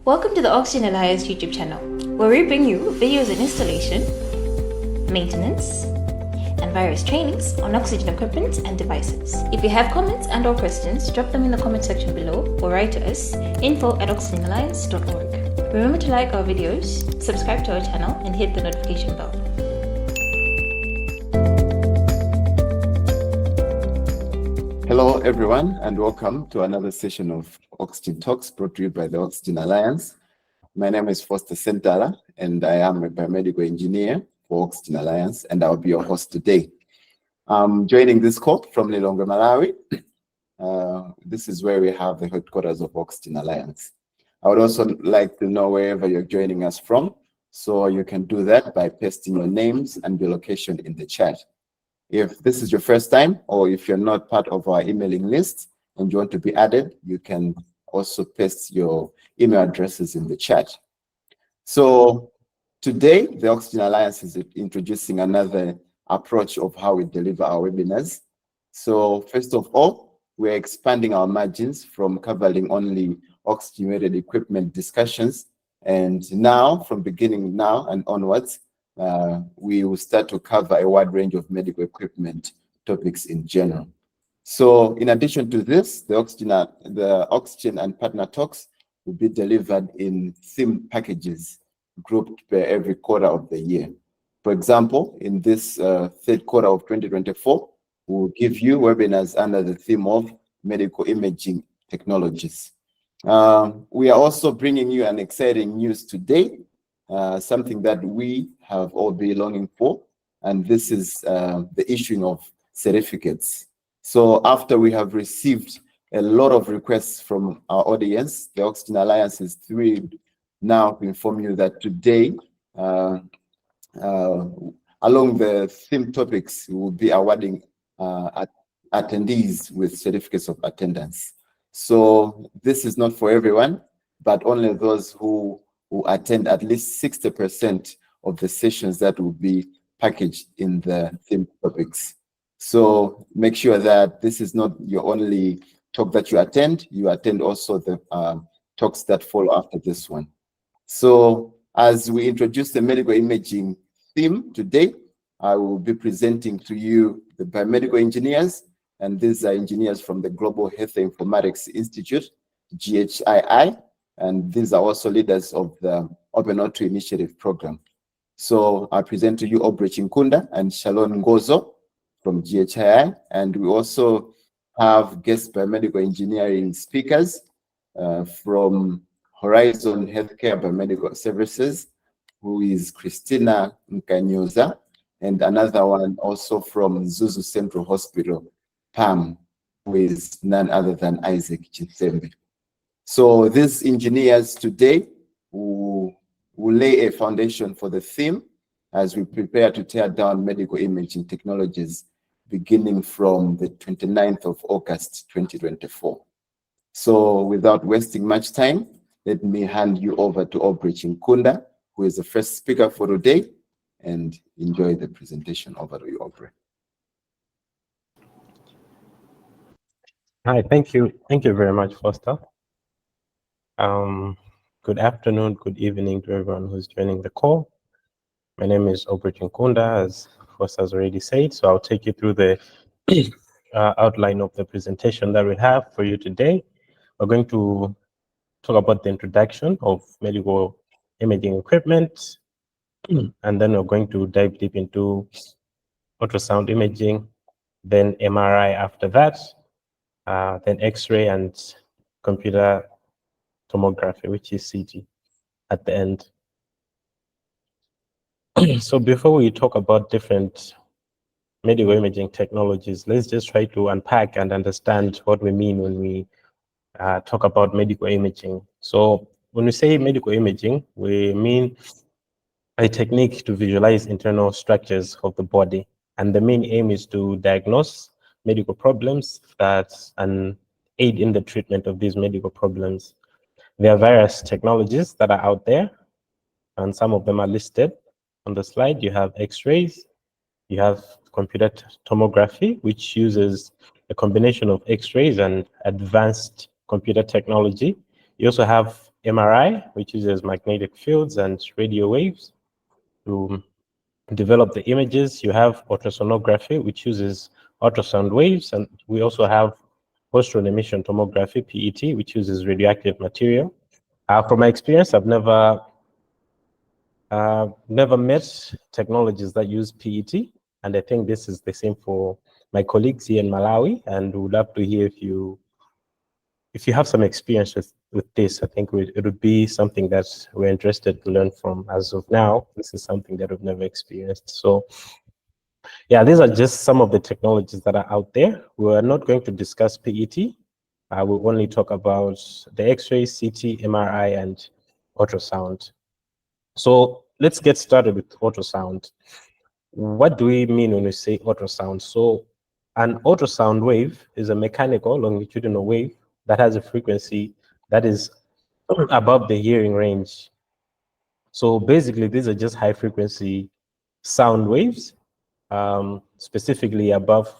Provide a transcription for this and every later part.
Welcome to the Oxygen Alliance YouTube channel, where we bring you videos on installation, maintenance, and various trainings on oxygen equipment and devices. If you have comments and or questions, drop them in the comment section below or write to us info@oxygenalliance.org. Remember to like our videos, subscribe to our channel, and hit the notification bell. Hello, everyone, and welcome to another session of Oxygen Talks brought to you by the Oxygen Alliance. My name is Foster Sentala, and I am a biomedical engineer for Oxygen Alliance, and I'll be your host today. I'm joining this call from Lilongwe, Malawi. This is where we have the headquarters of Oxygen Alliance. I would also like to know wherever you're joining us from, so you can do that by pasting your names and your location in the chat. If this is your first time, or if you're not part of our emailing list and you want to be added, you can also paste your email addresses in the chat. So today, the Oxygen Alliance is introducing another approach of how we deliver our webinars. So first of all, we're expanding our margins from covering only oxygen-related equipment discussions. And now, from beginning now and onwards, we will start to cover a wide range of medical equipment topics in general. So in addition to this, the oxygen and partner talks will be delivered in theme packages grouped per every quarter of the year. For example, in this third quarter of 2024, we'll give you webinars under the theme of medical imaging technologies. We are also bringing you an exciting news today, something that we have all been longing for, and this is the issuing of certificates. So after we have received a lot of requests from our audience, the Oxygen Alliance is thrilled now to inform you that today, along the theme topics, we will be awarding attendees with certificates of attendance. So this is not for everyone, but only those who attend at least 60% of the sessions that will be packaged in the theme topics. So make sure that this is not your only talk that you attend also the talks that follow after this one. So as we introduce the medical imaging theme today, I will be presenting to you the biomedical engineers, and these are engineers from the Global Health Informatics Institute, GHII, and these are also leaders of the Open O2 Initiative program. So I present to you Aubrey Chinkunda and Shalon Ngozo from GHII, and we also have guest biomedical engineering speakers from Horizon Healthcare Biomedical Services, who is Christina Nkanyoza, and another one also from Zuzu Central Hospital, PAM, who is none other than Isaac Chisembe. So these engineers today will lay a foundation for the theme as we prepare to tear down medical imaging technologies beginning from the 29th of August, 2024. So without wasting much time, let me hand you over to Aubrey Chinkunda, who is the first speaker for today, and enjoy the presentation. Over to you, Aubrey. Hi, thank you. Thank you very much, Foster. Good afternoon, good evening to everyone who's joining the call. My name is Aubrey Chinkunda, as Foster has already said, so I'll take you through the outline of the presentation that we have for you today. We're going to talk about the introduction of medical imaging equipment, and then we're going to dive deep into ultrasound imaging, then MRI after that, then X-ray and computer tomography, which is CT, at the end. So before we talk about different medical imaging technologies, let's just try to unpack and understand what we mean when we talk about medical imaging. So when we say medical imaging, we mean a technique to visualize internal structures of the body. And the main aim is to diagnose medical problems and aid in the treatment of these medical problems. There are various technologies that are out there, and some of them are listed on the slide. You have X-rays, you have computer tomography, which uses a combination of X-rays and advanced computer technology. You also have MRI, which uses magnetic fields and radio waves to develop the images. You have ultrasonography, which uses ultrasound waves, and we also have positron emission tomography, PET, which uses radioactive material. From my experience, I've never met technologies that use PET, and I think this is the same for my colleagues here in Malawi, and would love to hear if you have some experience with this. I think it would be something that we're interested to learn from. As of now, this is something that we've never experienced. So yeah, these are just some of the technologies that are out there. We're not going to discuss PET. We'll only talk about the X-ray, CT, MRI, and ultrasound. So let's get started with ultrasound. What do we mean when we say ultrasound? So an ultrasound wave is a mechanical longitudinal wave that has a frequency that is above the hearing range. So basically, these are just high frequency sound waves, specifically above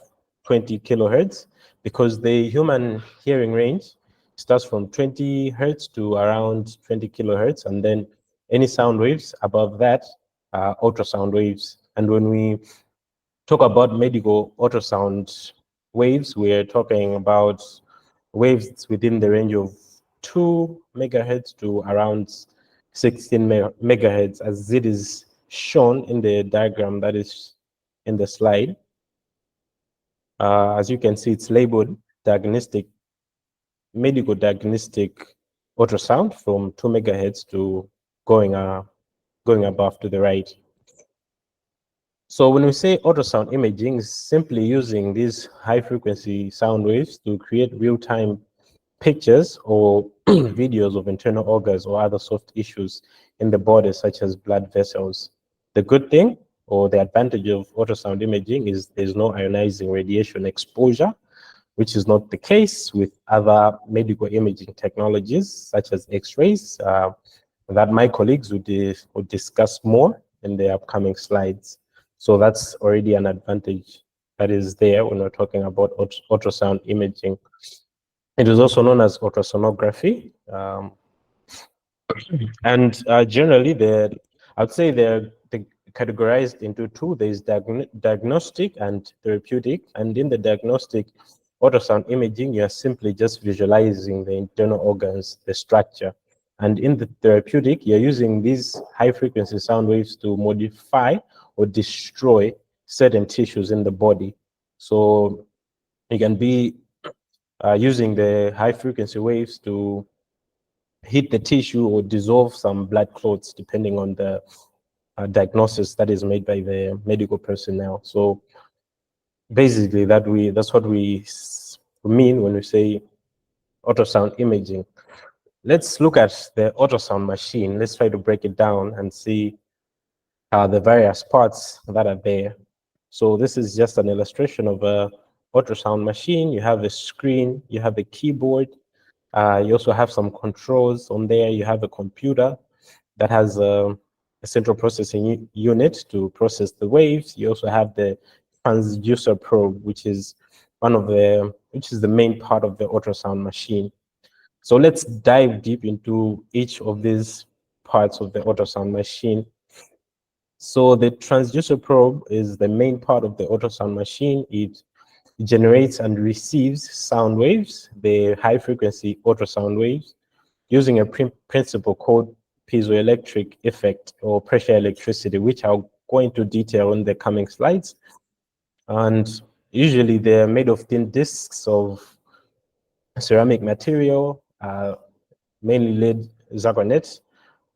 20 kilohertz, because the human hearing range starts from 20 hertz to around 20 kilohertz, and then any sound waves above that are ultrasound waves. And when we talk about medical ultrasound waves, we're talking about waves within the range of 2 megahertz to around 16 megahertz, as it is shown in the diagram that is in the slide. As you can see, it's labeled medical diagnostic ultrasound from 2 megahertz to going above to the right. So when we say ultrasound imaging, is simply using these high frequency sound waves to create real-time pictures or videos of internal organs or other soft tissues in the body, such as blood vessels. The good thing or the advantage of ultrasound imaging is there's no ionizing radiation exposure, which is not the case with other medical imaging technologies, such as X-rays, that my colleagues would discuss more in the upcoming slides. So that's already an advantage that is there when we're talking about ultrasound imaging. It is also known as ultrasonography. And generally, I'd say they're categorized into two. There's diagnostic and therapeutic. And in the diagnostic ultrasound imaging, you're simply just visualizing the internal organs, the structure. And in the therapeutic, you're using these high frequency sound waves to modify or destroy certain tissues in the body. So you can be using the high frequency waves to hit the tissue or dissolve some blood clots, depending on the diagnosis that is made by the medical personnel. So basically, that's what we mean when we say ultrasound imaging. Let's look at the ultrasound machine. Let's try to break it down and see the various parts that are there. So this is just an illustration of a ultrasound machine. You have a screen, you have a keyboard, you also have some controls on there. You have a computer that has a central processing unit to process the waves. You also have the transducer probe, which is the main part of the ultrasound machine. So let's dive deep into each of these parts of the ultrasound machine. So the transducer probe is the main part of the ultrasound machine. It generates and receives sound waves, the high frequency ultrasound waves, using a principle called piezoelectric effect or pressure electricity, which I'll go into detail in the coming slides. And usually they're made of thin discs of ceramic material, mainly lead zirconet.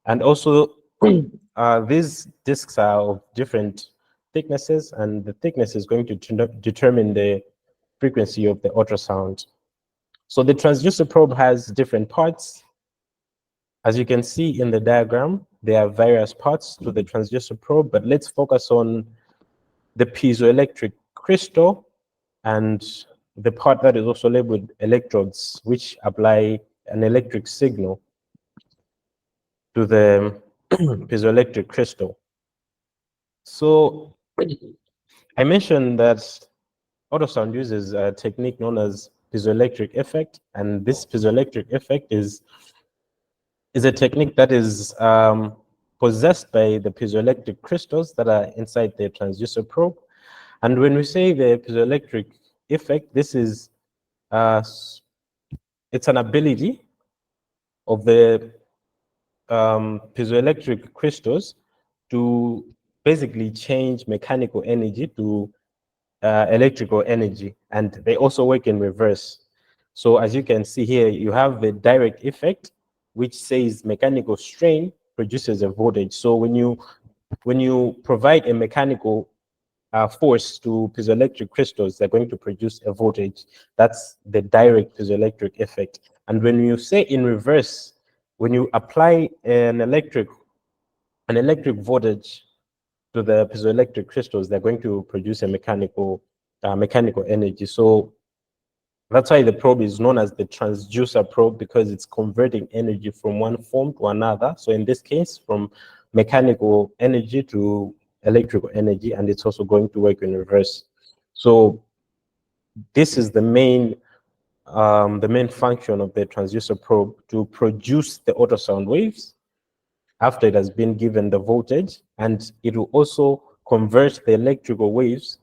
And also these discs are of different thicknesses, and the thickness is going to determine the frequency of the ultrasound. So the transducer probe has different parts. As you can see in the diagram, there are various parts to the transducer probe, but let's focus on the piezoelectric crystal and the part that is also labeled electrodes, which apply an electric signal to the piezoelectric crystal. So I mentioned that ultrasound uses a technique known as piezoelectric effect, and this piezoelectric effect is is a technique that is possessed by the piezoelectric crystals that are inside the transducer probe. And when we say the piezoelectric effect, this is it's an ability of the piezoelectric crystals to basically change mechanical energy to electrical energy, and they also work in reverse. So as you can see here, you have the direct effect, which says mechanical strain produces a voltage. So when you provide a mechanical force to piezoelectric crystals, they're going to produce a voltage. That's the direct piezoelectric effect. And when you say in reverse, when you apply an electric voltage to the piezoelectric crystals, they're going to produce a mechanical energy. So that's why the probe is known as the transducer probe, because it's converting energy from one form to another. So in this case, from mechanical energy to electrical energy, and it's also going to work in reverse. So this is the main function of the transducer probe, to produce the ultrasound waves after it has been given the voltage, and it will also convert the electrical waves,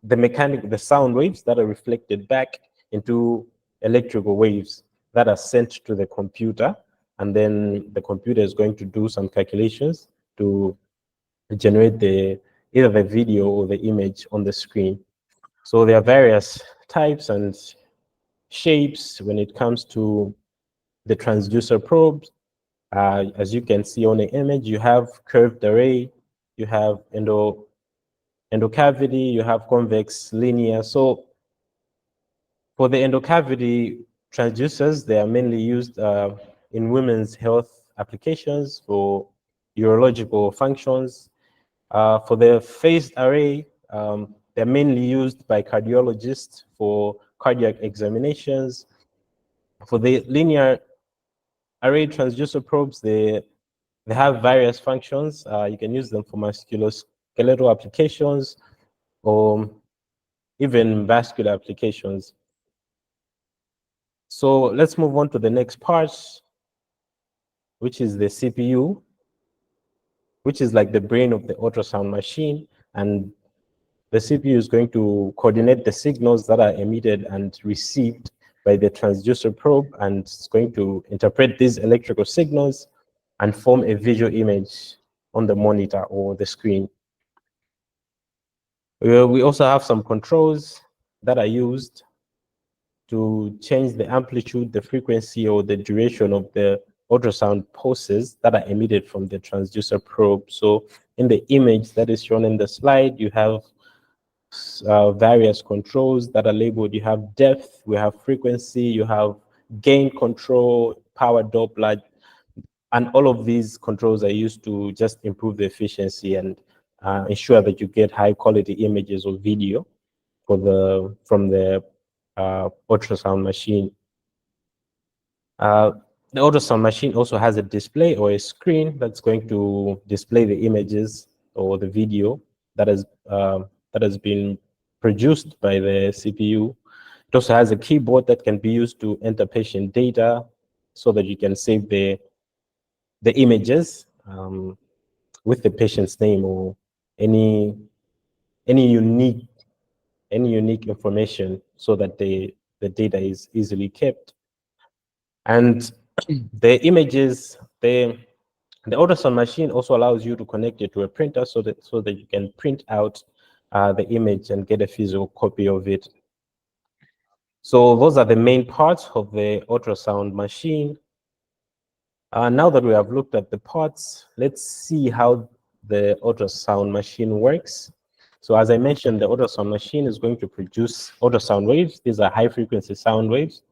the sound waves that are reflected back into electrical waves that are sent to the computer, and then the computer is going to do some calculations to generate either the video or the image on the screen. So there are various types and shapes when it comes to the transducer probes. As you can see on the image, you have curved array, you have endocavity, you have convex linear. So for the endocavity transducers, they are mainly used in women's health applications for urological functions. For the phased array, they're mainly used by cardiologists for cardiac examinations. For the linear array transducer probes, they have various functions. You can use them for musculoskeletal applications or even vascular applications. So let's move on to the next part, which is the CPU, which is like the brain of the ultrasound machine. And the CPU is going to coordinate the signals that are emitted and received by the transducer probe, and it's going to interpret these electrical signals and form a visual image on the monitor or the screen. We also have some controls that are used to change the amplitude, the frequency, or the duration of the ultrasound pulses that are emitted from the transducer probe. So in the image that is shown in the slide, you have various controls that are labeled. You have depth, we have frequency, you have gain control, power Doppler, and all of these controls are used to just improve the efficiency and ensure that you get high quality images or video from the ultrasound machine. The ultrasound machine also has a display or a screen that's going to display the images or the video that has been produced by the CPU. It also has a keyboard that can be used to enter patient data so that you can save the images with the patient's name or any unique information, so that the data is easily kept. And the images, the ultrasound machine also allows you to connect it to a printer so that you can print out the image and get a physical copy of it. So those are the main parts of the ultrasound machine. Now that we have looked at the parts, let's see how the ultrasound machine works. So as I mentioned, the ultrasound machine is going to produce ultrasound waves. These are high frequency sound waves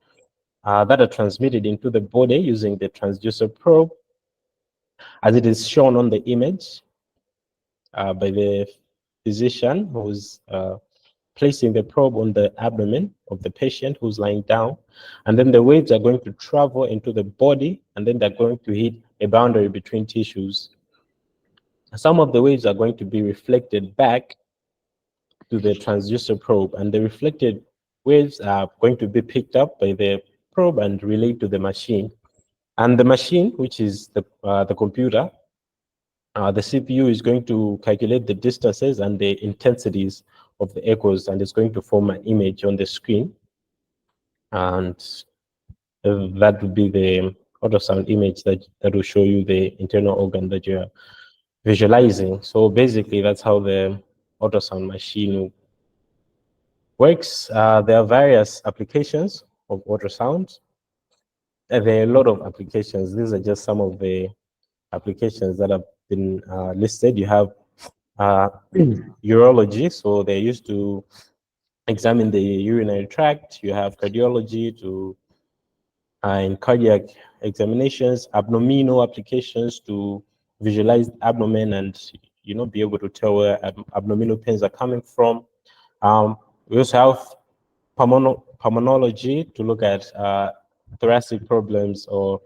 that are transmitted into the body using the transducer probe, as it is shown on the image by the physician who's placing the probe on the abdomen of the patient who's lying down. And then the waves are going to travel into the body, and then they're going to hit a boundary between tissues. Some of the waves are going to be reflected back to the transducer probe, and the reflected waves are going to be picked up by the probe and relayed to the machine. And the machine, which is the computer, the CPU is going to calculate the distances and the intensities of the echoes, and it's going to form an image on the screen. And that would be the ultrasound image that will show you the internal organ that you're visualizing. So basically, that's how the ultrasound machine works. There are various applications of ultrasound. There are a lot of applications. These are just some of the applications that have been listed. You have urology, so they're used to examine the urinary tract. You have cardiology to in cardiac examinations, abdominal applications to visualize abdomen and be able to tell where abdominal pains are coming from. We also have pulmonology to look at thoracic problems, or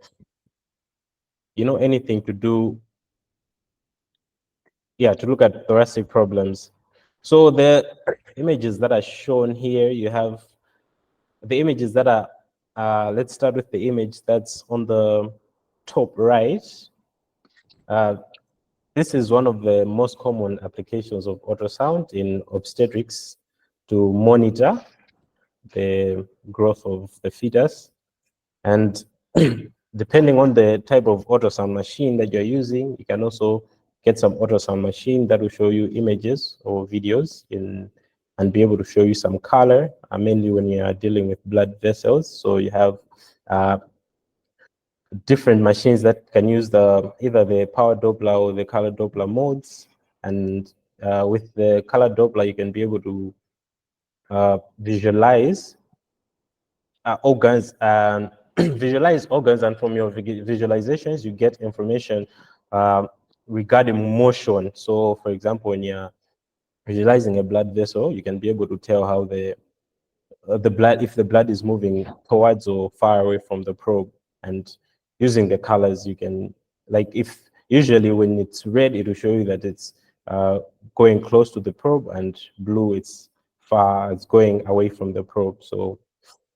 anything to do, to look at thoracic problems. So the images that are shown here, you have the images that are, let's start with the image that's on the top right. This is one of the most common applications of ultrasound in obstetrics to monitor the growth of the fetus. And depending on the type of ultrasound machine that you're using, you can also get some ultrasound machine that will show you images or videos and be able to show you some color, mainly when you are dealing with blood vessels. So you have different machines that can use either the power Doppler or the color Doppler modes. And with the color Doppler, you can be able to visualize organs and visualize organs, and from your visualizations, you get information regarding motion. So, for example, when you're visualizing a blood vessel, you can be able to tell how the blood, if the blood is moving towards or far away from the probe. And using the colors, you can, like, if usually when it's red, it will show you that it's going close to the probe, and blue, it's going away from the probe. So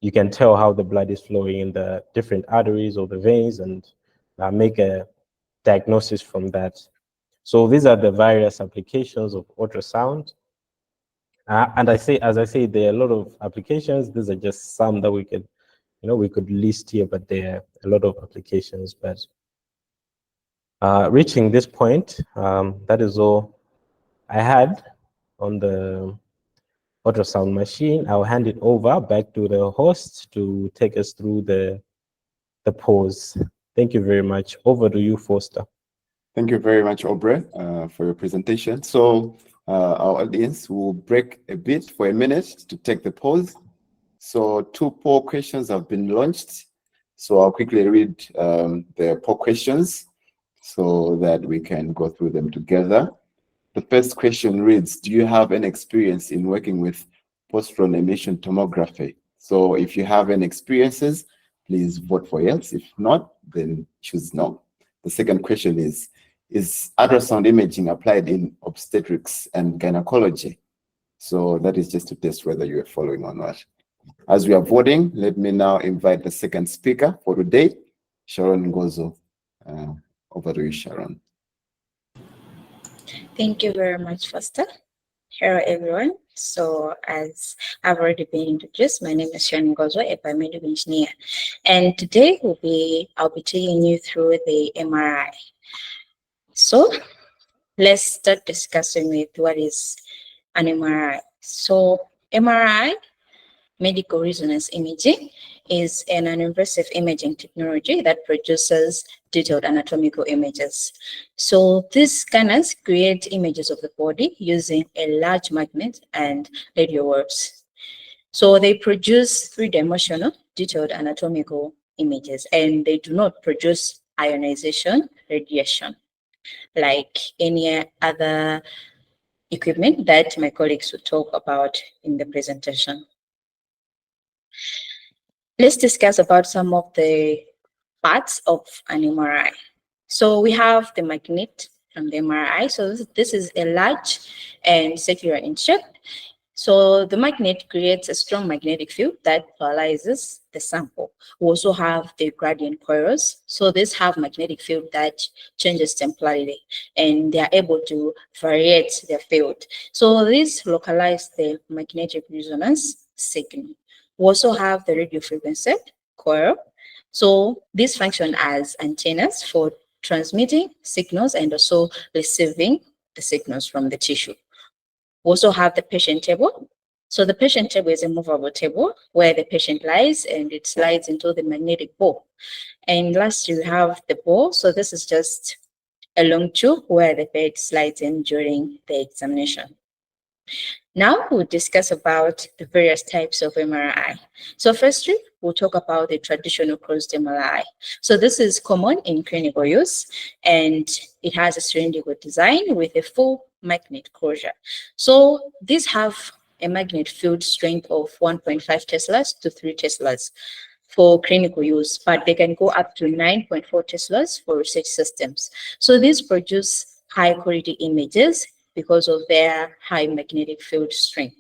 you can tell how the blood is flowing in the different arteries or the veins, and make a diagnosis from that. So these are the various applications of ultrasound. And as I say, there are a lot of applications. These are just some that we could list here, but there are a lot of applications. But reaching this point, that is all I had on the ultrasound machine. I'll hand it over back to the host to take us through the pause. Thank you very much. Over to you, Foster. Thank you very much, Aubrey, for your presentation. So our audience will break a bit for a minute to take the pause. So 2 poll questions have been launched. So I'll quickly read the poll questions so that we can go through them together. The first question reads, do you have any experience in working with positron emission tomography? So if you have any experiences, please vote for yes. If not, then choose no. The second question is ultrasound imaging applied in obstetrics and gynecology? So that is just to test whether you are following or not. As we are voting, let me now invite the second speaker for today, Sharon Ngozo. Over to you, Sharon. Thank you very much, Foster. Hello, everyone. So, as I've already been introduced, my name is Sharon Ngozo, a biomedical engineer. And today I'll be taking you through the MRI. So, let's start discussing with what is an MRI. So, MRI, medical resonance imaging, is an non-invasive imaging technology that produces detailed anatomical images. So these scanners create images of the body using a large magnet and radio waves. So they produce three-dimensional detailed anatomical images, and they do not produce ionization radiation like any other equipment that my colleagues will talk about in the presentation. Let's discuss about some of the parts of an MRI. So we have the magnet from the MRI. So this is a large and circular in shape. So the magnet creates a strong magnetic field that paralyzes the sample. We also have the gradient coils. So these have magnetic field that changes temporarily, and they are able to variate their field. So this localize the magnetic resonance signal. We also have the radio frequency coil. So these function as antennas for transmitting signals and also receiving the signals from the tissue. We also have the patient table. So the patient table is a movable table where the patient lies and it slides into the magnetic ball. And lastly, we have the ball. So this is just a long tube where the bed slides in during the examination. Now we'll discuss about the various types of MRI. So firstly, we'll talk about the traditional closed MRI. So this is common in clinical use, and it has a cylindrical design with a full magnet closure. So these have a magnet field strength of 1.5 teslas to 3 teslas for clinical use, but they can go up to 9.4 teslas for research systems. So these produce high quality images because of their high magnetic field strength.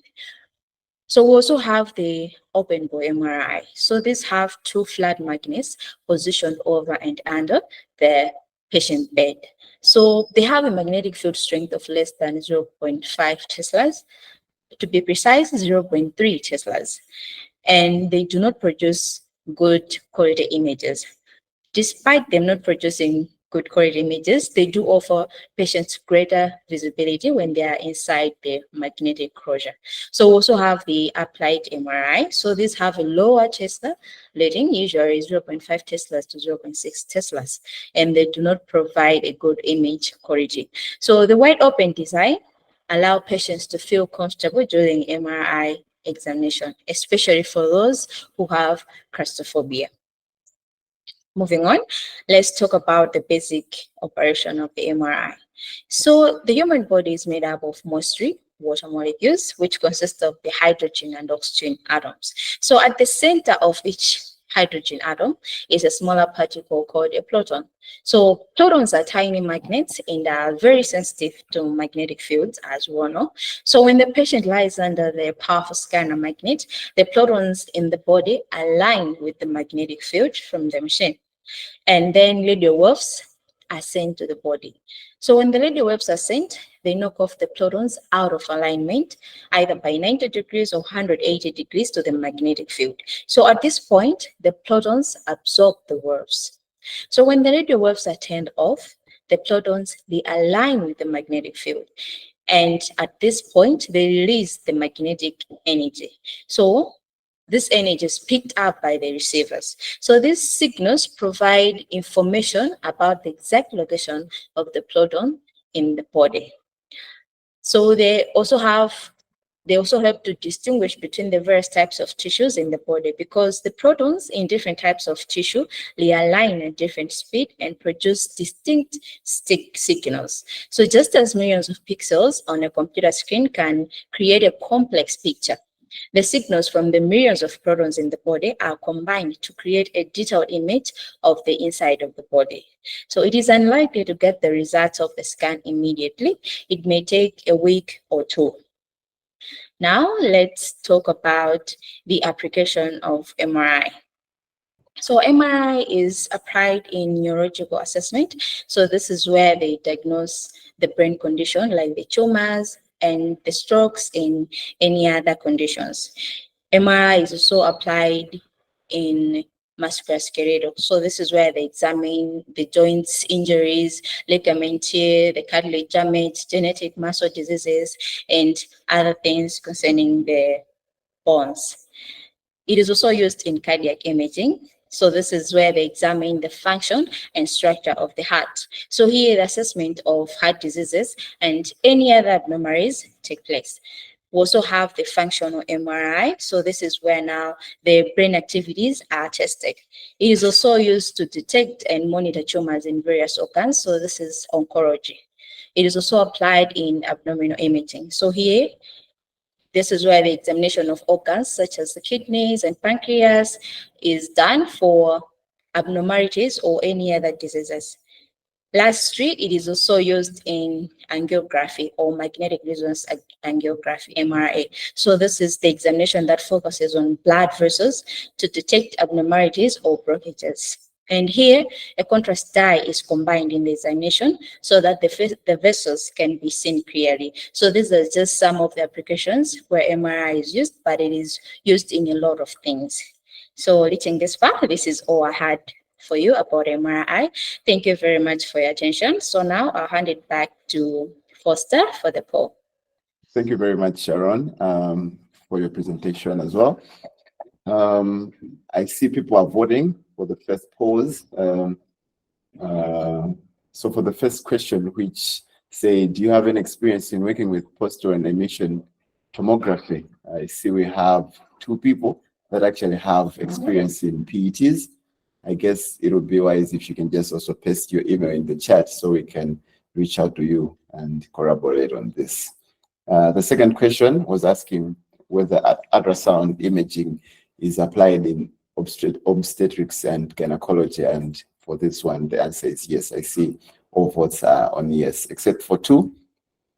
So we also have the open bore MRI. So these have 2 flat magnets positioned over and under the patient bed. So they have a magnetic field strength of less than 0.5 teslas, to be precise, 0.3 teslas. And they do not produce good quality images. Despite them not producing good quality images, they do offer patients greater visibility when they are inside the magnetic closure. So we also have the applied MRI. So these have a lower Tesla rating, usually 0.5 Teslas to 0.6 Teslas, and they do not provide a good image quality. So the wide open design allow patients to feel comfortable during MRI examination, especially for those who have claustrophobia. Moving on, let's talk about the basic operation of the MRI. So the human body is made up of mostly water molecules, which consist of the hydrogen and oxygen atoms. So at the center of each hydrogen atom is a smaller particle called a proton. So protons are tiny magnets and are very sensitive to magnetic fields, as we all know. So when the patient lies under the powerful scanner magnet, the protons in the body align with the magnetic field from the machine. And then radio waves are sent to the body. So when the radio waves are sent, they knock off the protons out of alignment, either by 90 degrees or 180 degrees to the magnetic field. So at this point, the protons absorb the waves. So when the radio waves are turned off, the protons, they align with the magnetic field. And at this point, they release the magnetic energy. So this energy is picked up by the receivers. So these signals provide information about the exact location of the proton in the body. So they also help to distinguish between the various types of tissues in the body, because the protons in different types of tissue, they align at different speed and produce distinct signals. So just as millions of pixels on a computer screen can create a complex picture, the signals from the millions of protons in the body are combined to create a detailed image of the inside of the body. So it is unlikely to get the results of the scan immediately. It may take a week or 2. Now let's talk about the application of MRI. So MRI is applied in neurological assessment. So this is where they diagnose the brain condition like the tumors and the strokes and any other conditions. MRI is also applied in musculoskeletal. So this is where they examine the joints injuries, ligament tear, the cartilage damage, genetic muscle diseases, and other things concerning the bones. It is also used in cardiac imaging. So this is where they examine the function and structure of the heart. So here the assessment of heart diseases and any other abnormalities take place. We also have the functional MRI. So this is where now the brain activities are tested. It is also used to detect and monitor tumors in various organs. So this is oncology. It is also applied in abdominal imaging. So here, this is where the examination of organs such as the kidneys and pancreas is done for abnormalities or any other diseases. Lastly, it is also used in angiography or magnetic resonance angiography, MRA. So this is the examination that focuses on blood vessels to detect abnormalities or blockages. And here, a contrast dye is combined in the examination so that the vessels can be seen clearly. So these are just some of the applications where MRI is used, but it is used in a lot of things. So reaching this far, this is all I had for you about MRI. Thank you very much for your attention. So now I'll hand it back to Foster for the poll. Thank you very much, Sharon, for your presentation as well. I see people are voting for the first polls. So for the first question, which say, do you have any experience in working with postal and emission tomography? I see we have 2 people that actually have experience in PETs. I guess it would be wise if you can just also paste your email in the chat so we can reach out to you and collaborate on this. The second question was asking whether ultrasound imaging is applied in obstetrics and gynecology, and for this one, the answer is yes. I see all votes are on yes, except for 2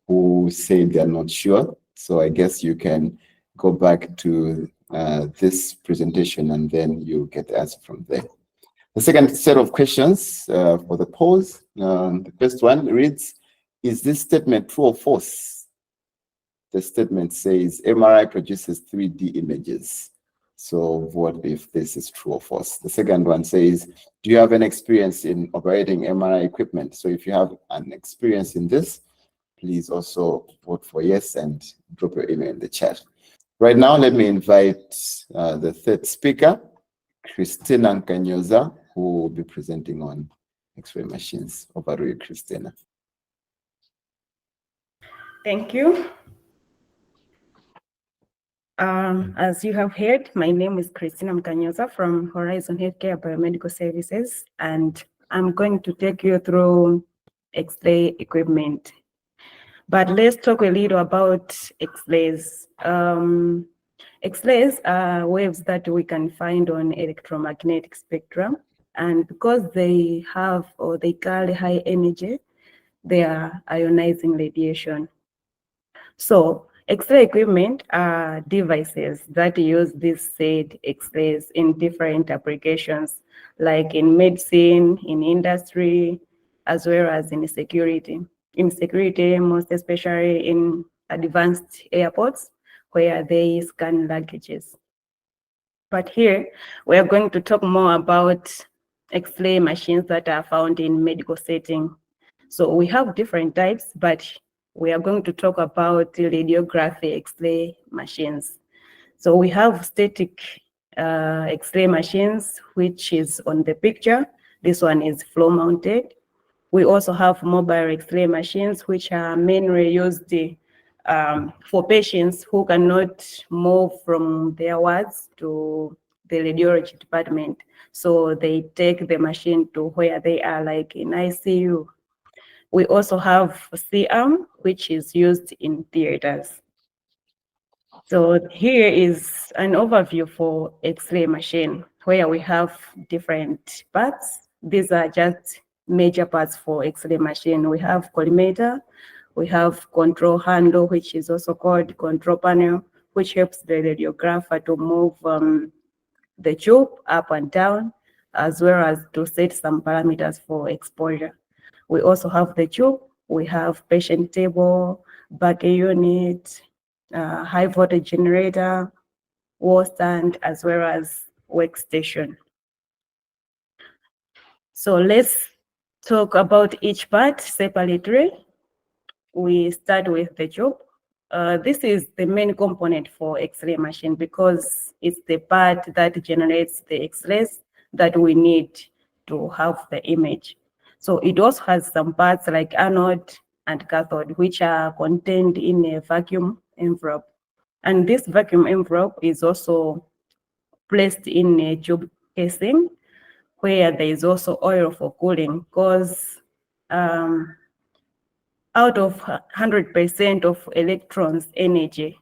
who say they're not sure. So I guess you can go back to this presentation and then you get the answer from there. The second set of questions for the polls, the first one reads, is this statement true or false? The statement says MRI produces 3D images. So vote if this is true or false. The second one says, do you have an experience in operating MRI equipment? So if you have an experience in this, please also vote for yes and drop your email in the chat. Right now, let me invite the third speaker, Christina Nkanyoza, who will be presenting on X-ray machines. Over to you, Christina. Thank you. As you have heard, my name is Christina Mkanyoza from Horizon Healthcare Biomedical Services, and I'm going to take you through X-ray equipment. But let's talk a little about X-rays. X-rays are waves that we can find on electromagnetic spectrum, and because they have or they carry high energy, they are ionizing radiation. So X-ray equipment are devices that use these said X-rays in different applications, like in medicine, in industry, as well as in security. In security, most especially in advanced airports where they scan luggages. But here, we are going to talk more about X-ray machines that are found in medical setting. So we have different types, but we are going to talk about the radiography X-ray machines. So we have static X-ray machines, which is on the picture. This one is floor mounted. We also have mobile X-ray machines, which are mainly used for patients who cannot move from their wards to the radiology department. So they take the machine to where they are, like in ICU. We also have C-arm, which is used in theaters. So here is an overview for X-ray machine, where we have different parts. These are just major parts for X-ray machine. We have collimator, we have control handle, which is also called control panel, which helps the radiographer to move the tube up and down, as well as to set some parameters for exposure. We also have the tube, we have patient table, back unit, high voltage generator, wall stand, as well as workstation. So let's talk about each part separately. We start with the tube. This is the main component for X-ray machine because it's the part that generates the X-rays that we need to have the image. So it also has some parts like anode and cathode, which are contained in a vacuum envelope. And this vacuum envelope is also placed in a tube casing where there is also oil for cooling, because out of 100% of electrons energy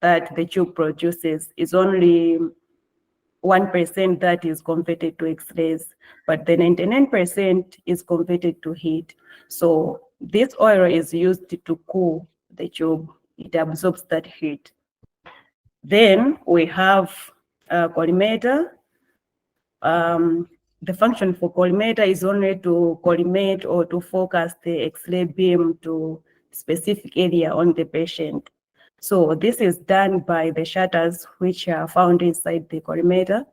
that the tube produces is only 1% that is converted to X-rays, but the 99% is converted to heat. So this oil is used to cool the tube. It absorbs that heat. Then we have a collimator. The function for collimator is only to collimate or to focus the X-ray beam to specific area on the patient. So this is done by the shutters which are found inside the collimator,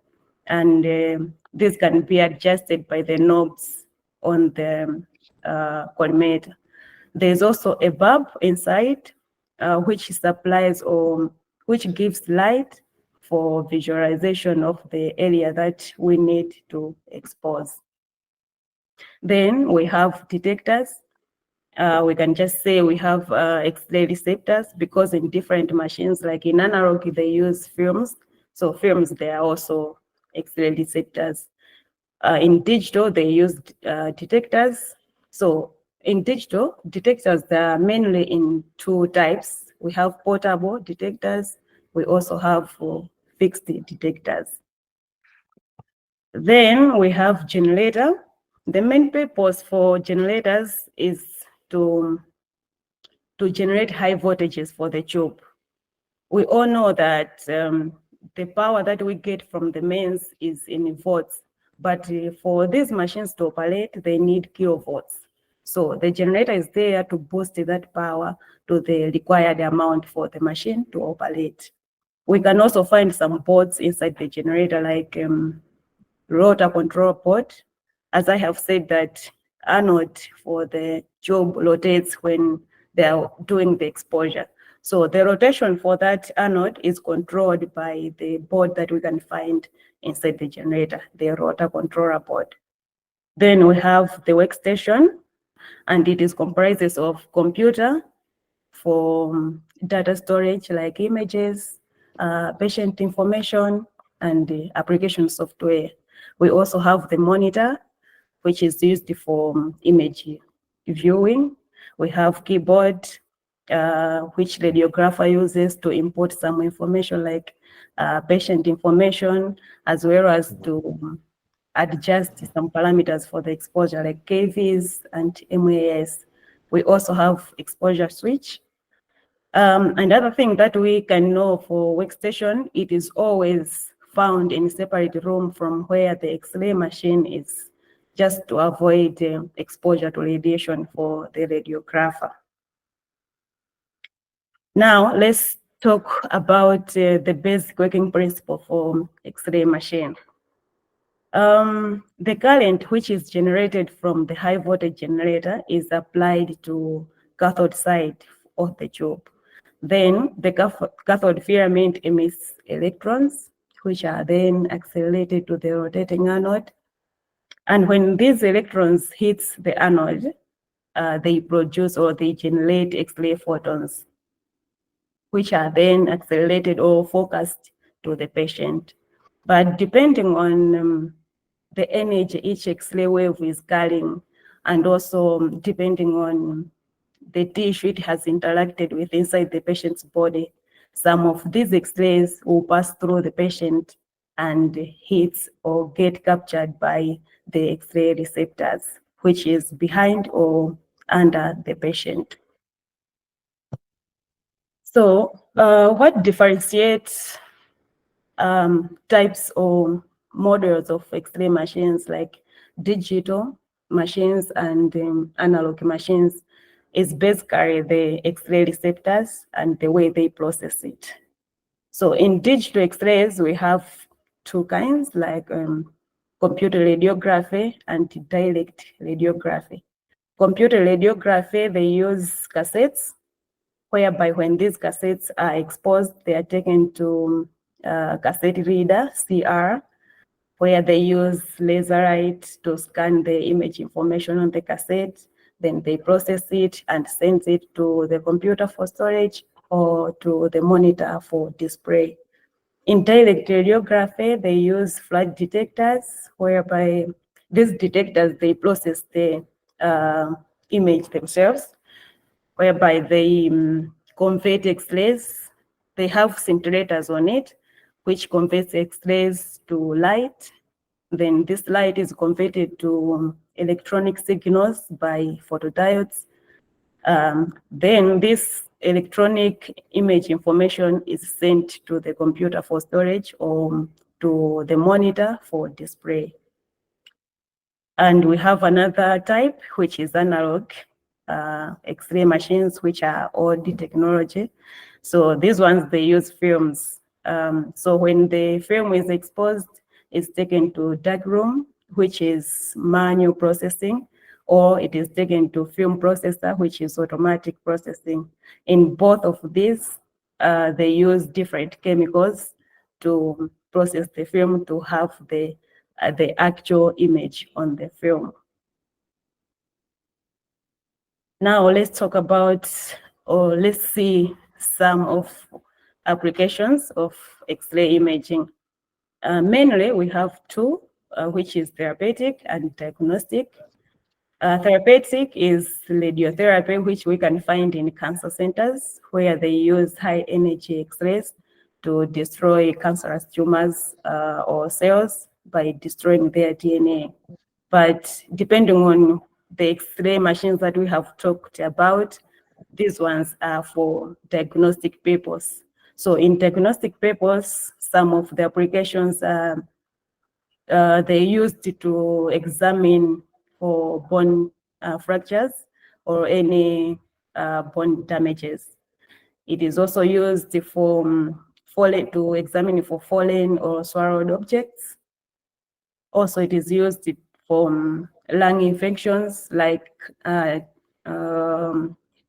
and this can be adjusted by the knobs on the collimator. There's also a bulb inside which supplies or which gives light for visualization of the area that we need to expose. Then we have detectors. We can just say we have X-ray receptors, because in different machines, like in analog, they use films. So films, they are also X-ray receptors. In digital, they use detectors. So in digital, detectors, they are mainly in two types. We have portable detectors. We also have fixed detectors. Then we have generator. The main purpose for generators is to generate high voltages for the tube. We all know that the power that we get from the mains is in volts, but for these machines to operate, they need kilovolts. So the generator is there to boost that power to the required amount for the machine to operate. We can also find some boards inside the generator, like rotor control board. As I have said, that anode for the tube rotates when they are doing the exposure. So the rotation for that anode is controlled by the board that we can find inside the generator, the rotor controller board. Then we have the workstation, and it is comprises of computer for data storage like images, patient information, and the application software. We also have the monitor, which is used for image viewing. We have keyboard, which radiographer uses to input some information like patient information, as well as to adjust some parameters for the exposure like KVs and MAS. We also have exposure switch. Another thing that we can know for workstation, it is always found in a separate room from where the X-ray machine is, just to avoid exposure to radiation for the radiographer. Now, let's talk about the basic working principle for X-ray machine. The current which is generated from the high voltage generator is applied to cathode side of the tube. Then the cathode filament emits electrons, which are then accelerated to the rotating anode. And when these electrons hit the anode, they produce or they generate X-ray photons, which are then accelerated or focused to the patient. But depending on the energy each X-ray wave is carrying, and also depending on the tissue it has interacted with inside the patient's body, some of these X-rays will pass through the patient and hit or get captured by the X-ray receptors, which is behind or under the patient. So what differentiates types or models of X-ray machines like digital machines and analog machines is basically the X-ray receptors and the way they process it. So in digital X-rays, we have two kinds, like computer radiography and direct radiography. Computer radiography, they use cassettes, whereby when these cassettes are exposed, they are taken to cassette reader, CR, where they use laser light to scan the image information on the cassette. Then they process it and send it to the computer for storage or to the monitor for display. In direct radiography, they use flash detectors, whereby these detectors, they process the image themselves, whereby they convert X-rays. They have scintillators on it, which converts X-rays to light. Then this light is converted to electronic signals by photodiodes. Then this electronic image information is sent to the computer for storage or to the monitor for display. And we have another type, which is analog X-ray machines, which are old technology. So these ones, they use films. So when the film is exposed, it's taken to dark room, which is manual processing, or it is taken to film processor, which is automatic processing. In both of these, they use different chemicals to process the film to have the actual image on the film. Now let's talk about, or let's see some of applications of X-ray imaging. Mainly we have two, which is therapeutic and diagnostic. Therapeutic is radiotherapy, which we can find in cancer centers, where they use high energy X-rays to destroy cancerous tumors or cells by destroying their DNA. But depending on the X-ray machines that we have talked about, these ones are for diagnostic purpose. So in diagnostic purpose, some of the applications they used to examine for bone fractures or any bone damages. It is also used for to examine for fallen or swallowed objects. Also, it is used for lung infections like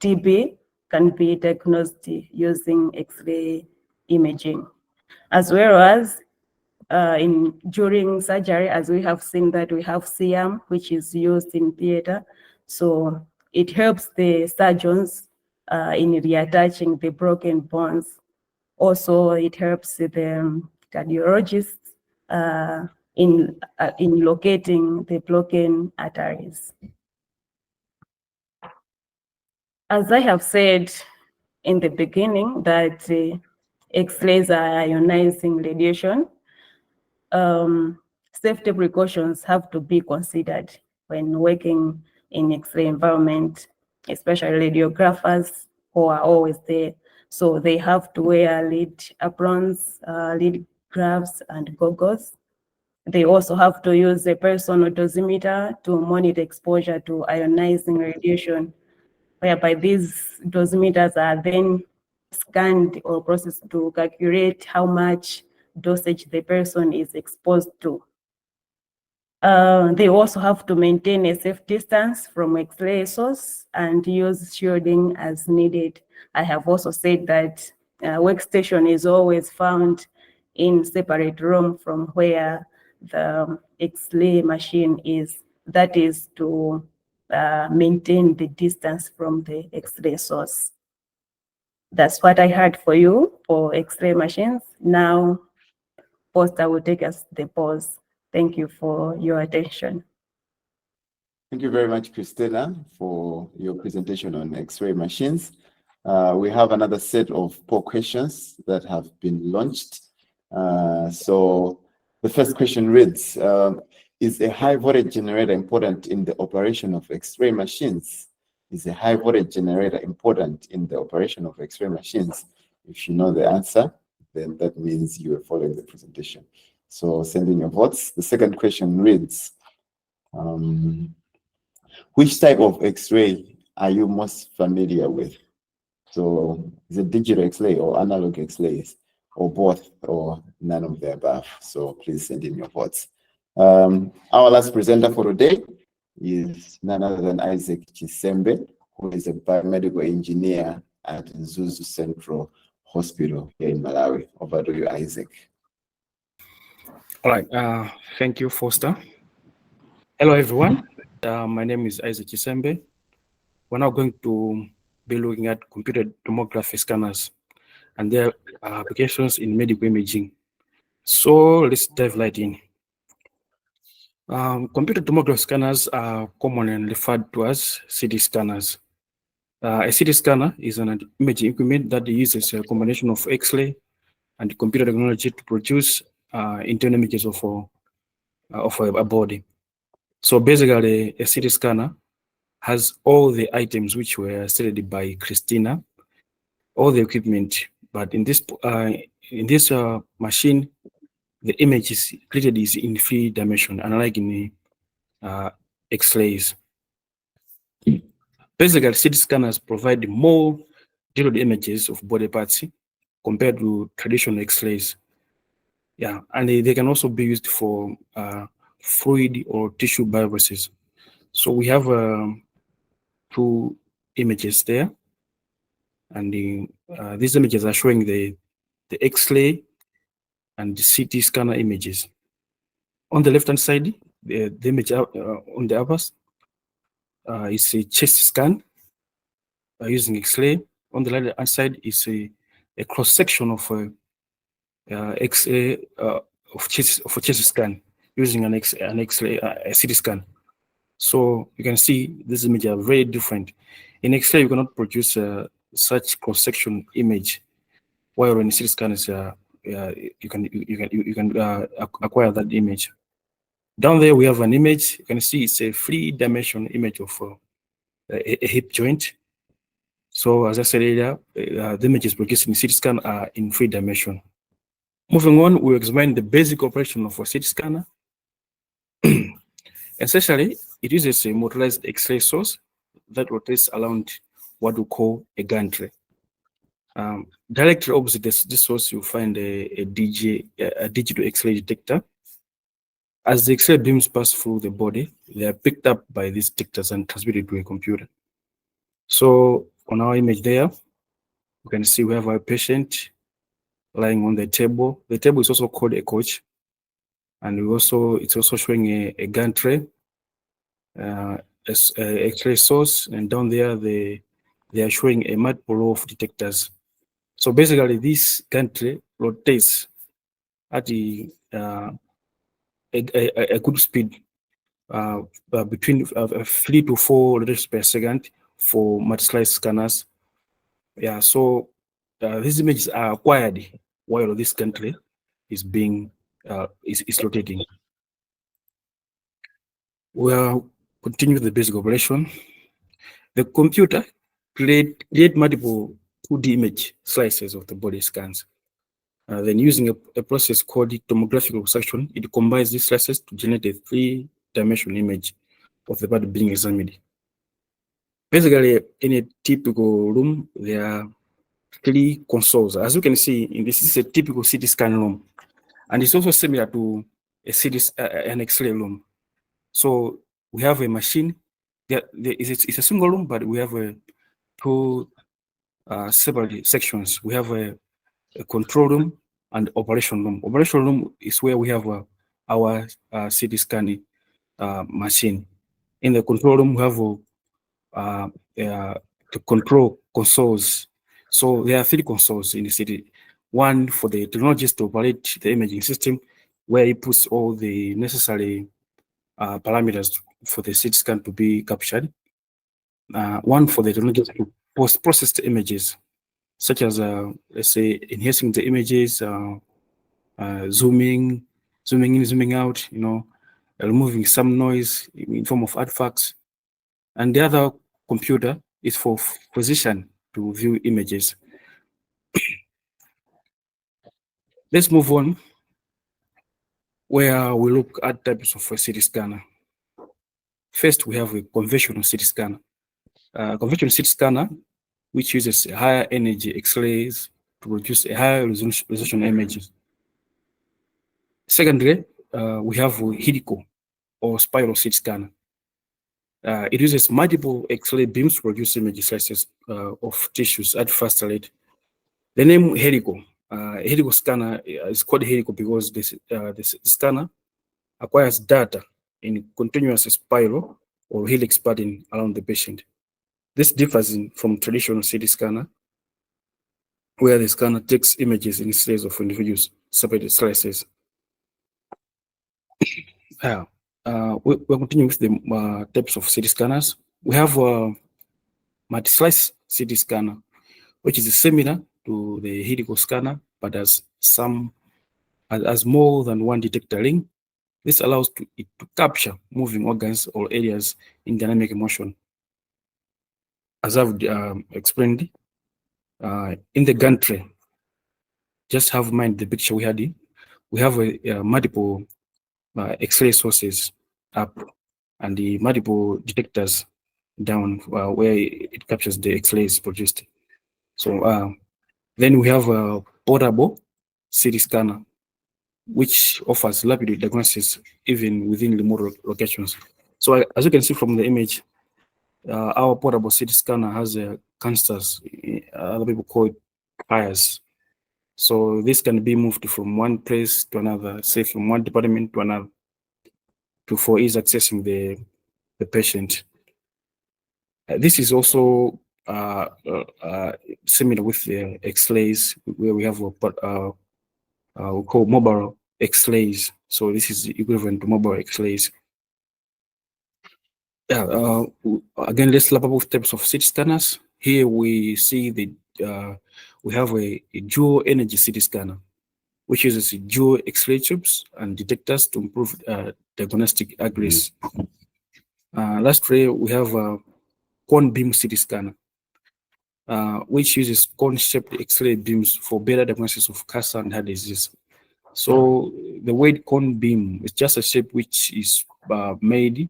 TB can be diagnosed using X-ray imaging, as well as during surgery, as we have seen that we have CM, which is used in theater. So it helps the surgeons in reattaching the broken bones. Also, it helps the cardiologists in locating the broken arteries. As I have said in the beginning, that X-rays are ionizing radiation. Safety precautions have to be considered when working in X-ray environment, especially radiographers who are always there. So they have to wear lead aprons, lead gloves, and goggles. They also have to use a personal dosimeter to monitor exposure to ionizing radiation, whereby these dosimeters are then scanned or processed to calculate how much dosage the person is exposed to. They also have to maintain a safe distance from X-ray source and use shielding as needed. I have also said that workstation is always found in separate room from where the X-ray machine is. That is to maintain the distance from the X-ray source. That's what I had for you for X-ray machines. Now, Foster will take us the pause. Thank you for your attention. Thank you very much, Christina, for your presentation on X-ray machines. We have another set of poll questions that have been launched. So the first question reads, is a high voltage generator important in the operation of X-ray machines? Is a high voltage generator important in the operation of X-ray machines? If you know the answer, then that means you are following the presentation. So send in your votes. The second question reads, which type of X-ray are you most familiar with? So is it digital X-ray or analog X-rays, or both, or none of the above? So please send in your votes. Our last presenter for today is none other than Isaac Chisembe, who is a biomedical engineer at Zuzu Central Hospital here in Malawi. Over to you, Isaac. All right. Thank you, Foster. Hello, everyone. My name is Isaac Chisembe. We're now going to be looking at computer tomography scanners and their applications in medical imaging. So let's dive right in. Computer tomography scanners are commonly referred to as CT scanners. A CT scanner is an imaging equipment that uses a combination of X-ray, and computer technology to produce internal images of a body. So basically, a CT scanner has all the items which were stated by Christina, all the equipment. But in this machine, the image is created is in 3 dimension, unlike in X-rays. Basically, CT scanners provide more detailed images of body parts compared to traditional X-rays. Yeah, and they can also be used for fluid or tissue biopsies. So we have 2 images there, and these images are showing the X-ray and the CT scanner images. On the left-hand side, the image on the upper is a chest scan using X-ray. On the right-hand side is a cross-section of X-ray of chest scan using an X-ray, a CT scan. So you can see this image are very different. In X-ray, you cannot produce such cross-section image, while in CT scans, you can acquire that image. Down there, we have an image. You can see it's a 3-dimensional image of a hip joint. So as I said earlier, the images produced in CT scan are in 3 dimension. Moving on, we examine the basic operation of a CT scanner. Essentially, it uses a motorized X-ray source that rotates around what we call a gantry. Directly opposite this source, you find a digital X-ray detector. As the X-ray beams pass through the body, they are picked up by these detectors and transmitted to a computer. So on our image there, you can see we have our patient lying on the table. The table is also called a couch, and it's also showing a gantry, X-ray source, and down there they are showing a multiple row of detectors. So basically, this gantry rotates at a good speed, between 3 to 4 rotations per second for multi-slice scanners. Yeah, so these images are acquired while this gantry is being is rotating. We'll continue the basic operation. The computer create multiple 2D image slices of the body scans. Then using a process called tomographic reconstruction, it combines these slices to generate a 3-dimensional image of the body being examined. Basically, in a typical room, there are 3 consoles. As you can see, this is a typical CT scan room, and it's also similar to an X-ray room. So we have a machine. It's a single room, but we have 2 separate sections. We have a control room and operation room. Operation room is where we have our CT scanning machine. In the control room, we have the control consoles. So there are 3 consoles in the city. One for the technologist to operate the imaging system, where he puts all the necessary parameters for the CT scan to be captured. One for the technologist to process the images, such as let's say enhancing the images, zooming in, zooming out, removing some noise in form of artifacts. And the other computer is for physician to view images. Let's move on, where we look at types of a CT scanner. First, we have a conventional CT scanner. Conventional CT scanner, which uses higher energy X-rays to produce a higher resolution images. Secondly, we have helical or spiral CT scanner. It uses multiple X-ray beams to produce image slices of tissues at faster rate. The name helical scanner is called helical because this scanner acquires data in continuous spiral or helix pattern around the patient. This differs from traditional CT scanner, where the scanner takes images in series of individuals, separated slices. We'll continue with the types of CT scanners. We have multi-slice CT scanner, which is similar to the helical scanner, but has some as more than one detector link. This allows it to capture moving organs or areas in dynamic motion. As I've explained, in the gantry, just have in mind the picture we had. We have multiple X-ray sources up and the multiple detectors down where it captures the X-rays produced. So then we have a portable CT scanner, which offers rapid diagnosis even within remote locations. So as you can see from the image, our portable CT scanner has canisters, other people call it fires. So this can be moved from one place to another, say from one department to another, for ease accessing the patient. This is also similar with the X-rays, where we have what we call mobile X-rays. So this is equivalent to mobile X-rays. Yeah. Again, let's lap up types of CT scanners. Here we see we have a dual energy CT scanner, which uses dual X-ray tubes and detectors to improve diagnostic accuracy. Lastly, we have a cone beam CT scanner, which uses cone-shaped X-ray beams for better diagnosis of cancer and heart disease. So the word cone beam is just a shape which is made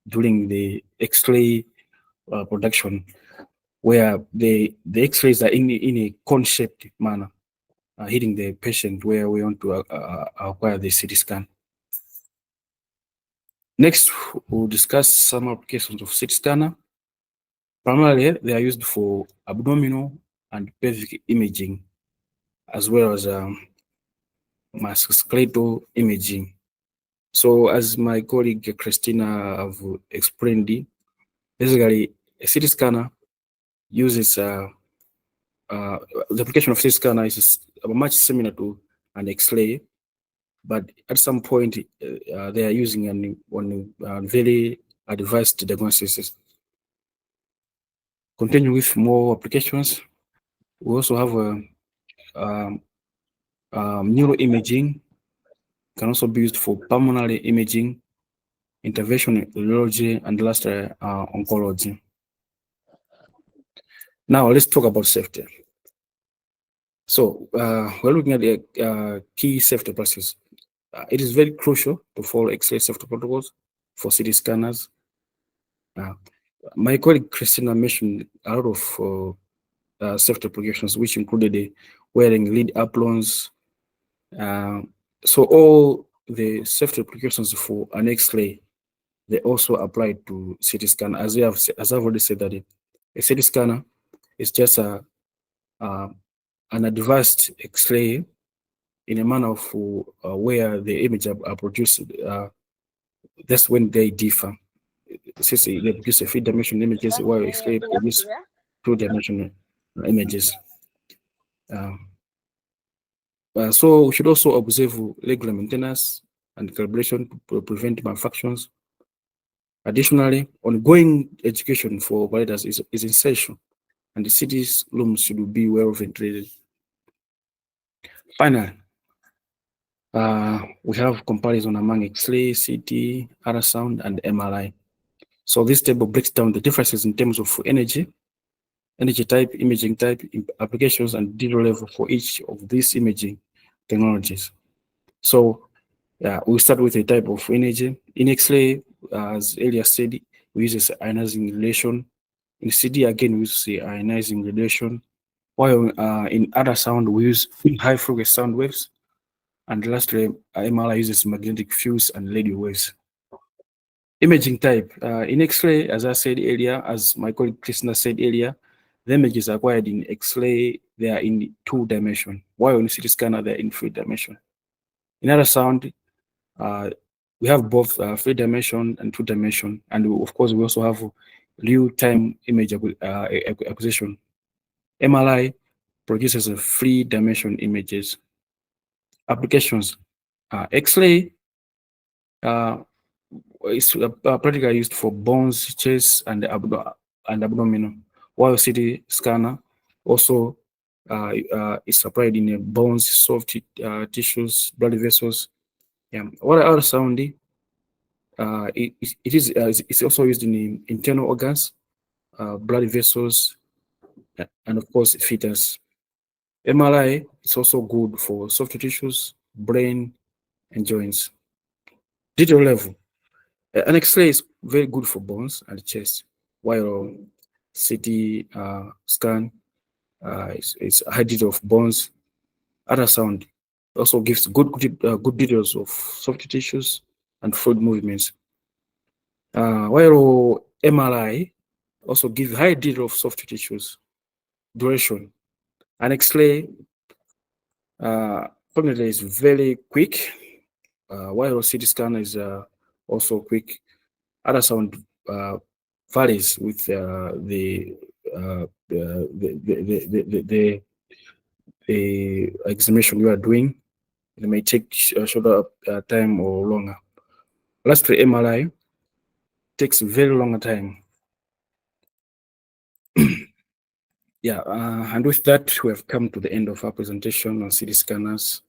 during the X-ray production, where the X-rays are in a cone-shaped manner, hitting the patient where we want to acquire the CT scan. Next, we'll discuss some applications of CT scanner. Primarily, they are used for abdominal and pelvic imaging, as well as musculoskeletal imaging. So, as my colleague Christina have explained, basically a CT scanner uses the application of CT scanner is much similar to an X-ray, but at some point they are using one very advanced diagnosis. Continue with more applications. We also have neuroimaging, can also be used for pulmonary imaging, interventional radiology, and lastly, oncology. Now let's talk about safety. So we're looking at the key safety practices. It is very crucial to follow X-ray safety protocols for CT scanners. My colleague Christina mentioned a lot of safety precautions, which included wearing lead aprons. So all the safety precautions for an X-ray, they also apply to CT scanner. As I've already said, that a CT scanner is just an advanced X-ray in a manner of where the images are produced. That's when they differ. Since they produce a three-dimensional images, while X-ray produce two-dimensional images. So we should also observe regular maintenance and calibration to prevent malfunctions. Additionally, ongoing education for operators is essential, and the city's rooms should be well ventilated. Finally, we have comparison among X-ray, CT, ultrasound, and MRI. So this table breaks down the differences in terms of energy type, imaging type, applications, and detail level for each of these imaging technologies. So we'll start with a type of energy. In X-ray, as earlier said, we use ionizing radiation. In CT, again, we use ionizing radiation. While in ultrasound, we use high frequency sound waves. And lastly, MRI uses magnetic fields and radio waves. Imaging type. In X-ray, as I said earlier, as my colleague Christina said earlier, the images acquired in X-ray, they are in 2 dimensions, while in CT scanner, they're in 3 dimensions. In ultrasound, we have both 3 dimension and 2 dimension, and of course, we also have real-time image acquisition. MRI produces 3-dimension images. Applications. X-ray is practically used for bones, chest, and abdominal, while CT scanner also is supplied in bones, soft tissues, blood vessels. Yeah. What ultrasound? It's also used in internal organs, blood vessels, and of course fetus. MRI is also good for soft tissues, brain, and joints. Detail level. An X-ray is very good for bones and chest, while CT scan is high detail of bones. Ultrasound also gives good details of soft tissues and fluid movements. While MRI also gives high detail of soft tissues. Duration. An X-ray fortunately is very quick, while CT scan is also quick. Ultrasound varies with the examination you are doing. It may take shorter time or longer. Lastly, MRI takes a very long time. Yeah, and with that, we have come to the end of our presentation on CT scanners.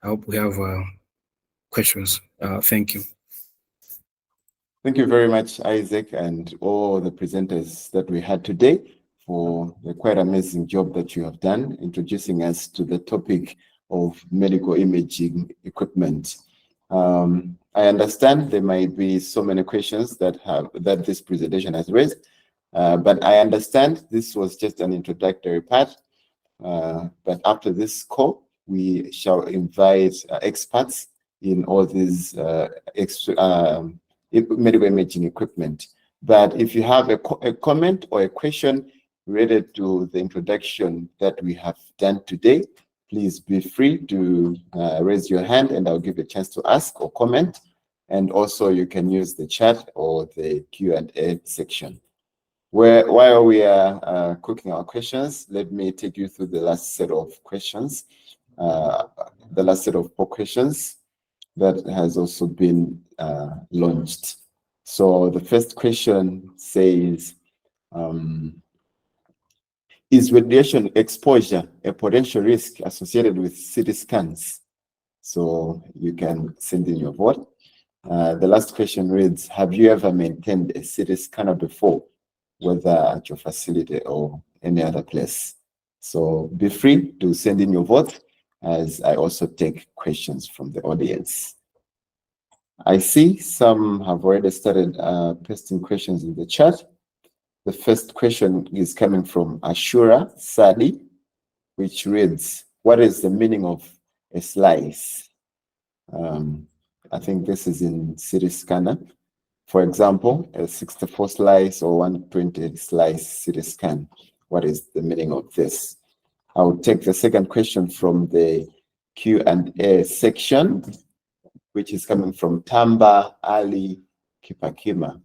I hope we have questions. Thank you. Thank you very much, Isaac, and all the presenters that we had today for the quite amazing job that you have done introducing us to the topic of medical imaging equipment. I understand there might be so many questions that this presentation has raised, but I understand this was just an introductory part. But after this call, we shall invite experts in all these medical imaging equipment. But if you have a comment or a question related to the introduction that we have done today, please be free to raise your hand and I'll give you a chance to ask or comment. And also you can use the chat or the Q&A section. While we are cooking our questions, let me take you through the last set of questions, the last set of 4 questions that has also been launched. So the first question says, is radiation exposure a potential risk associated with CT scans? So you can send in your vote. The last question reads, have you ever maintained a CT scanner before, whether at your facility or any other place? So be free to send in your vote as I also take questions from the audience. I see some have already started pasting questions in the chat. The first question is coming from Ashura Sadi, which reads, what is the meaning of a slice? I think this is in CT scanner. For example, a 64 slice or 120 slice CT scan. What is the meaning of this? I will take the second question from the Q&A section, which is coming from Tamba Ali Kipakima.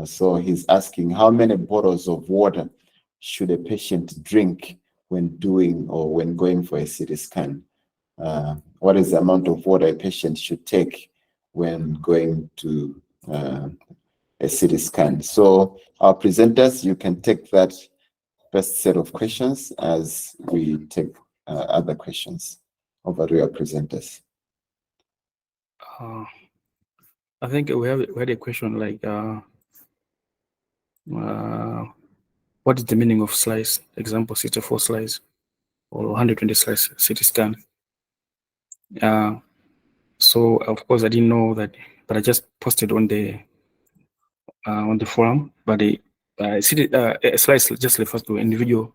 So he's asking, how many bottles of water should a patient drink when doing or when going for a CT scan? What is the amount of water a patient should take when going to a CT scan? So our presenters, you can take that first set of questions as we take other questions. Over to our presenters. I think we had a question like, what is the meaning of slice? Example, 64 slice or 120 slice CT scan. So of course I didn't know that, but I just posted on the forum. But a slice just refers to individual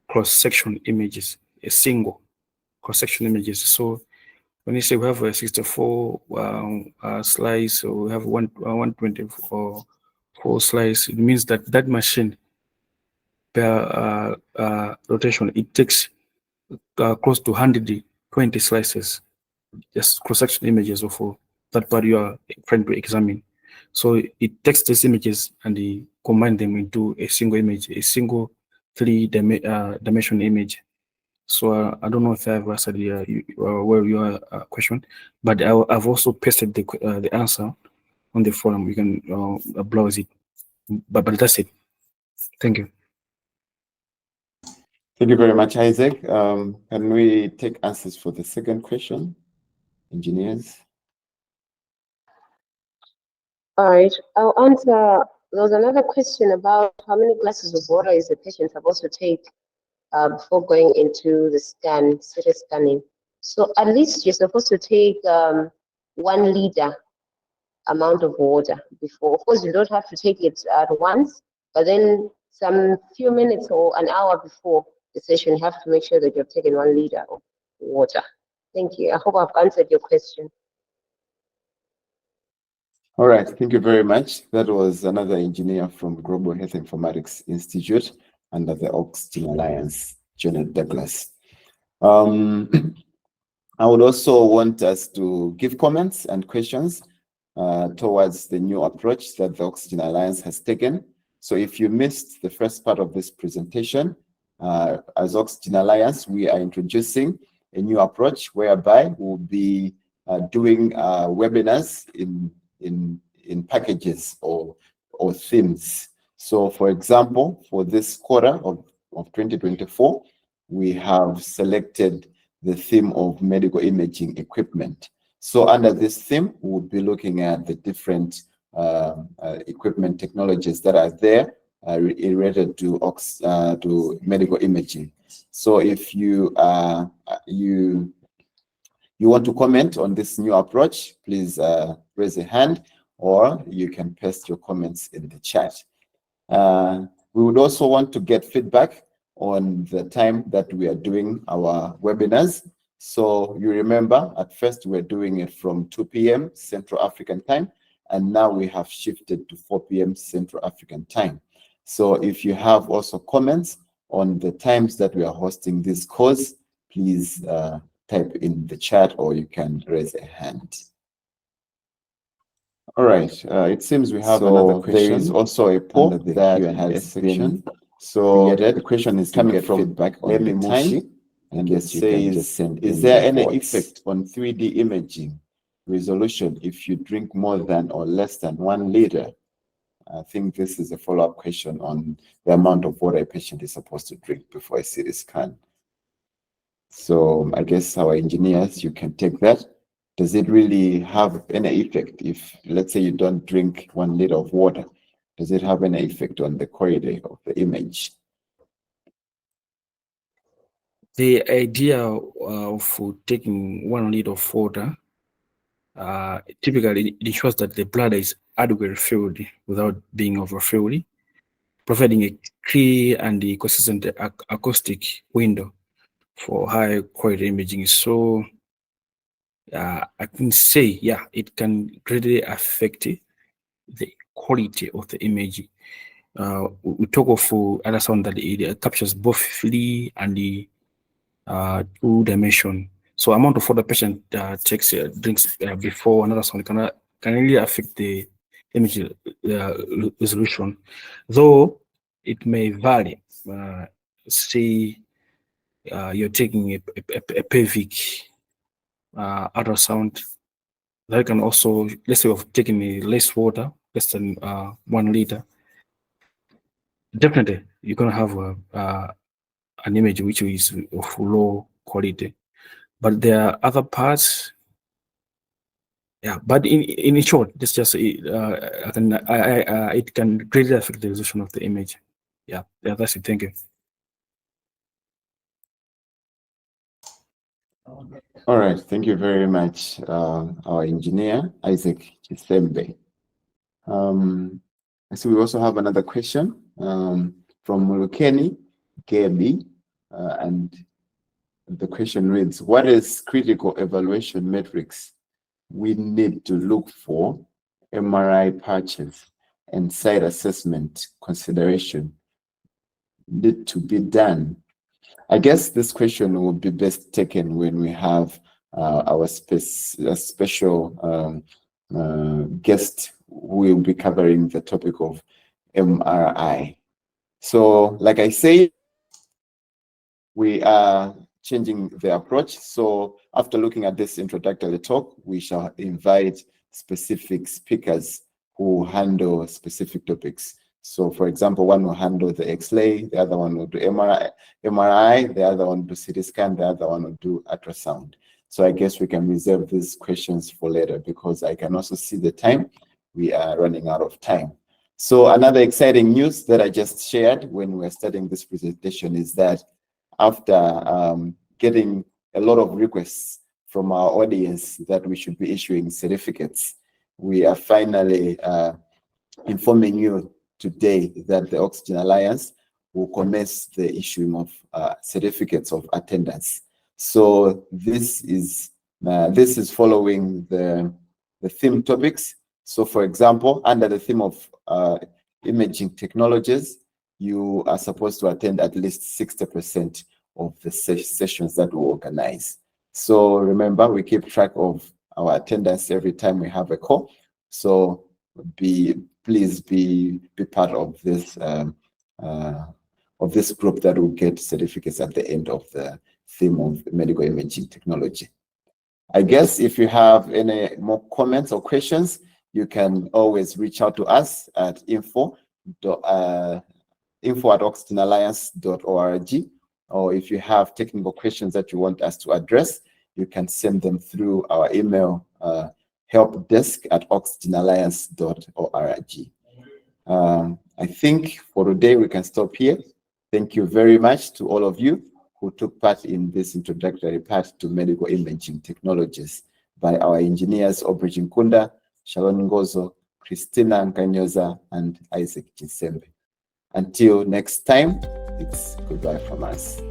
cross-section images, a single cross-section images. So when you say we have a 64 slice, or we have 124 slice, it means that that machine per rotation, it takes close to 120 slices, just cross-section images of that part you are trying to examine. So it takes these images and it combines them into a single image, a single 3-dimensional image. So I don't know if I've answered your question, but I've also pasted the answer on the forum. You can browse it, but that's it. Thank you. Thank you very much, Isaac. Can we take answers for the second question, engineers? All right, I'll answer. There was another question about how many glasses of water is the patient supposed to take before going into the CT scanning. So at least you're supposed to take 1 liter amount of water before. Of course, you don't have to take it at once, but then some few minutes or an hour before the session, you have to make sure that you've taken 1 liter of water. Thank you. I hope I've answered your question. All right, thank you very much. That was another engineer from Global Health Informatics Institute under the Oxygen Alliance, Janet Douglas. I would also want us to give comments and questions towards the new approach that the Oxygen Alliance has taken. So if you missed the first part of this presentation, as Oxygen Alliance, we are introducing a new approach whereby we'll be doing webinars in packages or themes. So for example, for this quarter of 2024, we have selected the theme of medical imaging equipment. So under this theme, we'll be looking at the different equipment technologies that are there related to medical imaging. So if you want to comment on this new approach, please raise a hand, or you can paste your comments in the chat. We would also want to get feedback on the time that we are doing our webinars. So you remember, at first we were doing it from 2 p.m. Central African time, and now we have shifted to 4 p.m. Central African time. So if you have also comments on the times that we are hosting this course, please type in the chat, or you can raise a hand. All right, it seems we have another question. There is also a poll that has been created. The question is coming from feedback on the time, and it says, is there any effect on 3D imaging resolution if you drink more than or less than 1 liter? I think this is a follow-up question on the amount of water a patient is supposed to drink before a CT scan. So I guess our engineers, you can take that. Does it really have any effect if, let's say, you don't drink 1 liter of water? Does it have any effect on the quality of the image? The idea of taking 1 liter of water, typically it ensures that the bladder is adequately filled without being overfilled, providing a clear and consistent acoustic window for high quality imaging. So I can say, yeah, it can greatly affect the quality of the image. We talk of ultrasound that it captures both 3D and the 2-dimension. So amount of water the patient drinks before another sound can really affect the image resolution, though it may vary. Say you're taking a pelvic ultrasound, that can also, let's say, of taking less water, less than 1 liter. Definitely, you're gonna have an image which is of low quality. But there are other parts. Yeah, but in short, this just it can greatly affect the resolution of the image. Yeah, that's it. Thank you. All right, thank you very much, our engineer, Isaac Chisembe. I see we also have another question from Mulukeni Gebi, and the question reads, what is critical evaluation metrics we need to look for MRI patches and site assessment consideration need to be done? I guess this question will be best taken when we have our special guest who will be covering the topic of MRI. So, like I say, we are changing the approach. So after looking at this introductory talk, we shall invite specific speakers who handle specific topics. So for example, one will handle the X-ray, the other one will do MRI, the other one will do CT scan, the other one will do ultrasound. So I guess we can reserve these questions for later because I can also see the time. We are running out of time. So another exciting news that I just shared when we were studying this presentation is that after getting a lot of requests from our audience that we should be issuing certificates, we are finally informing you today that the Oxygen Alliance will commence the issuing of certificates of attendance. So this is following the theme topics. So for example, under the theme of imaging technologies, you are supposed to attend at least 60% of the sessions that we organize. So remember, we keep track of our attendance every time we have a call. So please be part of this group that will get certificates at the end of the theme of medical imaging technology. I guess if you have any more comments or questions, you can always reach out to us at info@oxygenalliance.org, or if you have technical questions that you want us to address, you can send them through our email, helpdesk@oxygenalliance.org. I think for today we can stop here. Thank you very much to all of you who took part in this introductory part to medical imaging technologies by our engineers Aubrey Nkunda, Sharon Ngozo, Christina Nkanyoza, and Isaac Chisembe. Until next time, it's goodbye from us.